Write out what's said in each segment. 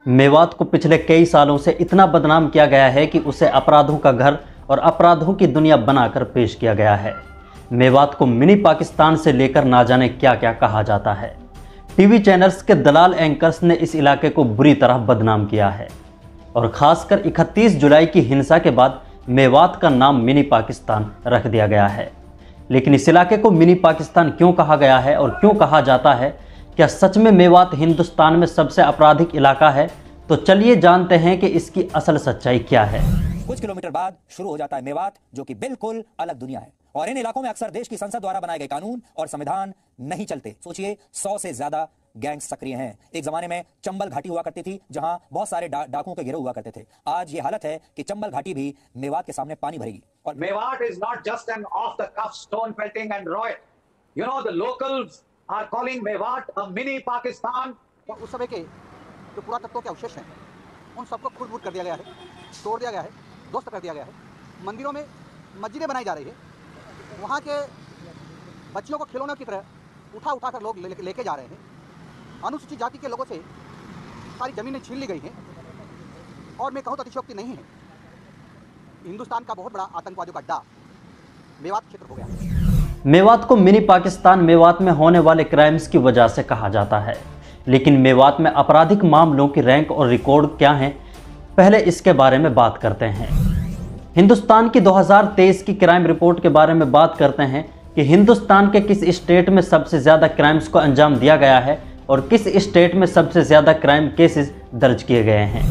मेवात को पिछले कई सालों से इतना बदनाम किया गया है कि उसे अपराधों का घर और अपराधों की दुनिया बनाकर पेश किया गया है। मेवात को मिनी पाकिस्तान से लेकर ना जाने क्या क्या कहा जाता है। टीवी चैनल्स के दलाल एंकर्स ने इस इलाके को बुरी तरह बदनाम किया है और खासकर 31 जुलाई की हिंसा के बाद मेवात का नाम मिनी पाकिस्तान रख दिया गया है। लेकिन इस इलाके को मिनी पाकिस्तान क्यों कहा गया है और क्यों कहा जाता है? क्या सच में मेवात हिंदुस्तान में सबसे आपराधिक इलाका है? तो चलिए जानते हैं कि इसकी असल सच्चाई क्या है। कुछ किलोमीटर बाद शुरू हो जाता है मेवात, जो कि बिल्कुल अलग दुनिया है। और इन इलाकों में अक्सर देश की संसद द्वारा बनाए गए कानून और संविधान नहीं चलते। सोचिए, 100 से ज्यादा गैंग्स सक्रिय हैं। एक जमाने में चंबल घाटी हुआ करती थी, जहां बहुत सारे डाकुओं के गिरोह हुआ करते थे। आज ये हालत है कि चंबल घाटी भी मेवात के सामने पानी भरेगी। और Mewat is not just an off the cuff stone pelting and royal. You know, the locals are calling Mewat a mini Pakistan. और उस समय के जो पुरातत्वों के अवशेष हैं, उन सबको खुद कर दिया गया है, तोड़ दिया गया है, ध्वस्त कर दिया गया है। मंदिरों में मस्जिदें बनाई जा रही है। वहाँ के बच्चियों को खिलौनों की तरह उठा कर लोग लेके जा रहे हैं। अनुसूचित जाति के लोगों से सारी ज़मीनें छीन ली गई हैं। और मैं कहूँ तो अतिशयोक्ति नहीं है, हिंदुस्तान का बहुत बड़ा आतंकवादियों का अड्डा मेवात क्षेत्र हो गया है। मेवात को मिनी पाकिस्तान मेवात में होने वाले क्राइम्स की वजह से कहा जाता है। लेकिन मेवात में आपराधिक मामलों की रैंक और रिकॉर्ड क्या हैं, पहले इसके बारे में बात करते हैं। हिंदुस्तान की 2023 की क्राइम रिपोर्ट के बारे में बात करते हैं कि हिंदुस्तान के किस स्टेट में सबसे ज़्यादा क्राइम्स को अंजाम दिया गया है और किस स्टेट में सबसे ज़्यादा क्राइम केसेस दर्ज किए गए हैं।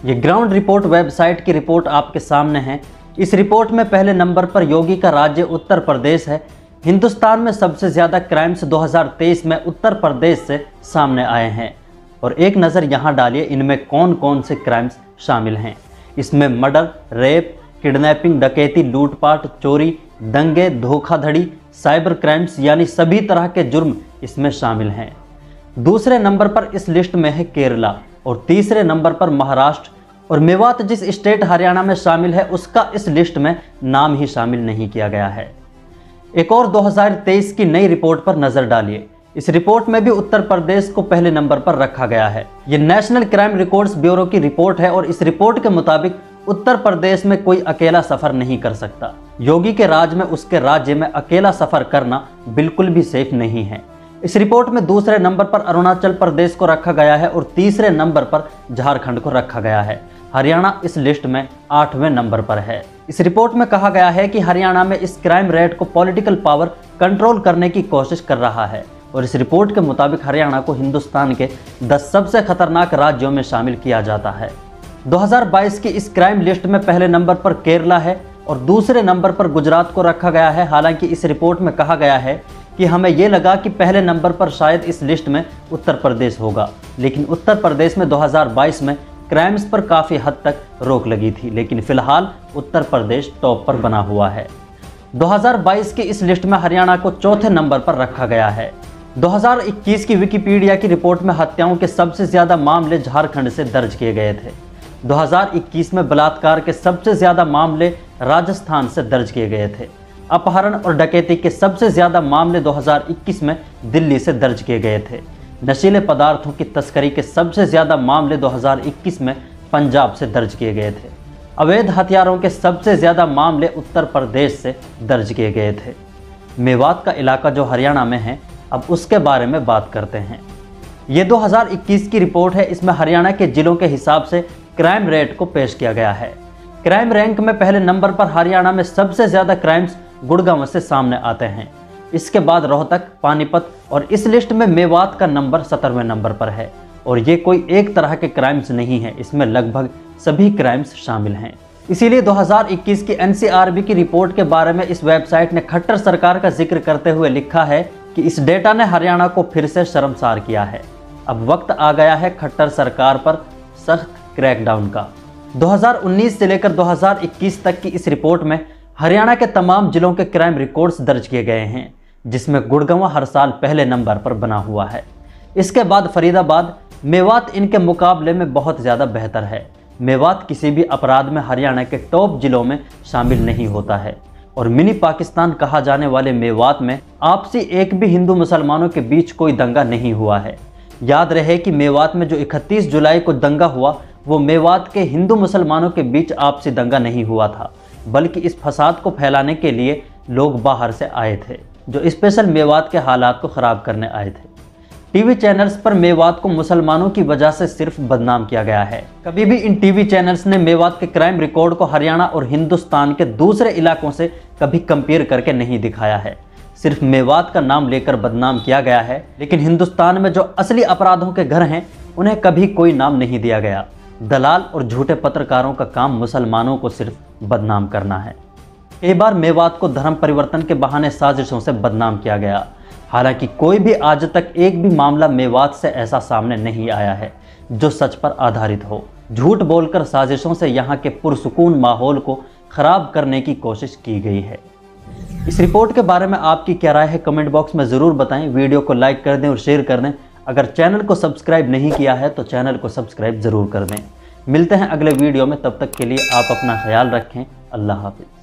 ये ग्राउंड रिपोर्ट वेबसाइट की रिपोर्ट आपके सामने है। इस रिपोर्ट में पहले नंबर पर योगी का राज्य उत्तर प्रदेश है। हिंदुस्तान में सबसे ज़्यादा क्राइम्स 2023 में उत्तर प्रदेश से सामने आए हैं। और एक नज़र यहाँ डालिए, इनमें कौन कौन से क्राइम्स शामिल हैं। इसमें मर्डर, रेप, किडनैपिंग, डकैती, लूटपाट, चोरी, दंगे, धोखाधड़ी, साइबर क्राइम्स यानी सभी तरह के जुर्म इसमें शामिल हैं। दूसरे नंबर पर इस लिस्ट में है केरला और तीसरे नंबर पर महाराष्ट्र। और मेवात जिस स्टेट हरियाणा में शामिल है, उसका इस लिस्ट में नाम ही शामिल नहीं किया गया है। एक और 2023 की नई रिपोर्ट पर नजर डालिए। इस रिपोर्ट में भी उत्तर प्रदेश को पहले नंबर पर रखा गया है। ये नेशनल क्राइम रिकॉर्ड्स ब्यूरो की रिपोर्ट है और इस रिपोर्ट के मुताबिक उत्तर प्रदेश में कोई अकेला सफर नहीं कर सकता। योगी के राज में, उसके राज्य में अकेला सफर करना बिल्कुल भी सेफ नहीं है। इस रिपोर्ट में दूसरे नंबर पर अरुणाचल प्रदेश को रखा गया है और तीसरे नंबर पर झारखंड को रखा गया है। हरियाणा इस लिस्ट में 8वें नंबर पर है। इस रिपोर्ट में कहा गया है कि हरियाणा में इस क्राइम रेट को पॉलिटिकल पावर कंट्रोल करने की कोशिश कर रहा है। और इस रिपोर्ट के मुताबिक हरियाणा को हिंदुस्तान के 10 सबसे खतरनाक राज्यों में शामिल किया जाता है। 2022 की इस क्राइम लिस्ट में पहले नंबर पर केरला है और दूसरे नंबर पर गुजरात को रखा गया है। हालांकि इस रिपोर्ट में कहा गया है कि हमें ये लगा कि पहले नंबर पर शायद इस लिस्ट में उत्तर प्रदेश होगा। लेकिन उत्तर प्रदेश में 2022 में क्राइम्स पर काफ़ी हद तक रोक लगी थी। लेकिन फिलहाल उत्तर प्रदेश टॉप पर बना हुआ है। 2022 की इस लिस्ट में हरियाणा को चौथे नंबर पर रखा गया है। 2021 की विकिपीडिया की रिपोर्ट में हत्याओं के सबसे ज़्यादा मामले झारखंड से दर्ज किए गए थे। 2021 में बलात्कार के सबसे ज़्यादा मामले राजस्थान से दर्ज किए गए थे। अपहरण और डकैती के सबसे ज़्यादा मामले 2021 में दिल्ली से दर्ज किए गए थे। नशीले पदार्थों की तस्करी के सबसे ज़्यादा मामले 2021 में पंजाब से दर्ज किए गए थे। अवैध हथियारों के सबसे ज़्यादा मामले उत्तर प्रदेश से दर्ज किए गए थे। मेवात का इलाका जो हरियाणा में है, अब उसके बारे में बात करते हैं। ये 2021 की रिपोर्ट है। इसमें हरियाणा के जिलों के हिसाब से क्राइम रेट को पेश किया गया है। क्राइम रैंक में पहले नंबर पर हरियाणा में सबसे ज़्यादा क्राइम्स गुड़गांव से सामने आते हैं। इसके बाद रोहतक, पानीपत और इस लिस्ट में मेवात का नंबर 17वें नंबर पर है। और ये कोई एक तरह के क्राइम्स नहीं है, इसमें लगभग सभी क्राइम्स शामिल हैं। इसीलिए 2021 की NCRB की रिपोर्ट के बारे में इस वेबसाइट ने खट्टर सरकार का जिक्र करते हुए लिखा है कि इस डेटा ने हरियाणा को फिर से शर्मसार किया है। अब वक्त आ गया है खट्टर सरकार पर सख्त क्रैकडाउन का। 2019 से लेकर 2021 तक की इस रिपोर्ट में हरियाणा के तमाम जिलों के क्राइम रिकॉर्ड्स दर्ज किए गए हैं, जिसमें गुड़गांव हर साल पहले नंबर पर बना हुआ है। इसके बाद फरीदाबाद, मेवात इनके मुकाबले में बहुत ज़्यादा बेहतर है। मेवात किसी भी अपराध में हरियाणा के टॉप जिलों में शामिल नहीं होता है। और मिनी पाकिस्तान कहा जाने वाले मेवात में आपसी एक भी हिंदू मुसलमानों के बीच कोई दंगा नहीं हुआ है। याद रहे कि मेवात में जो 31 जुलाई को दंगा हुआ वो मेवात के हिंदू मुसलमानों के बीच आपसी दंगा नहीं हुआ था, बल्कि इस फसाद को फैलाने के लिए लोग बाहर से आए थे जो स्पेशल मेवात के हालात को ख़राब करने आए थे। टीवी चैनल्स पर मेवात को मुसलमानों की वजह से सिर्फ बदनाम किया गया है। कभी भी इन टीवी चैनल्स ने मेवात के क्राइम रिकॉर्ड को हरियाणा और हिंदुस्तान के दूसरे इलाकों से कभी कंपेयर करके नहीं दिखाया है। सिर्फ मेवात का नाम लेकर बदनाम किया गया है, लेकिन हिंदुस्तान में जो असली अपराधों के घर हैं उन्हें कभी कोई नाम नहीं दिया गया। दलाल और झूठे पत्रकारों का काम मुसलमानों को सिर्फ बदनाम करना है। कई बार मेवात को धर्म परिवर्तन के बहाने साजिशों से बदनाम किया गया, हालांकि कोई भी आज तक एक भी मामला मेवात से ऐसा सामने नहीं आया है जो सच पर आधारित हो। झूठ बोलकर साजिशों से यहाँ के पुरसुकून माहौल को खराब करने की कोशिश की गई है। इस रिपोर्ट के बारे में आपकी क्या राय है कमेंट बॉक्स में ज़रूर बताएं। वीडियो को लाइक कर दें और शेयर कर दें। अगर चैनल को सब्सक्राइब नहीं किया है तो चैनल को सब्सक्राइब ज़रूर कर दें। मिलते हैं अगले वीडियो में, तब तक के लिए आप अपना ख्याल रखें। अल्लाह हाफिज़।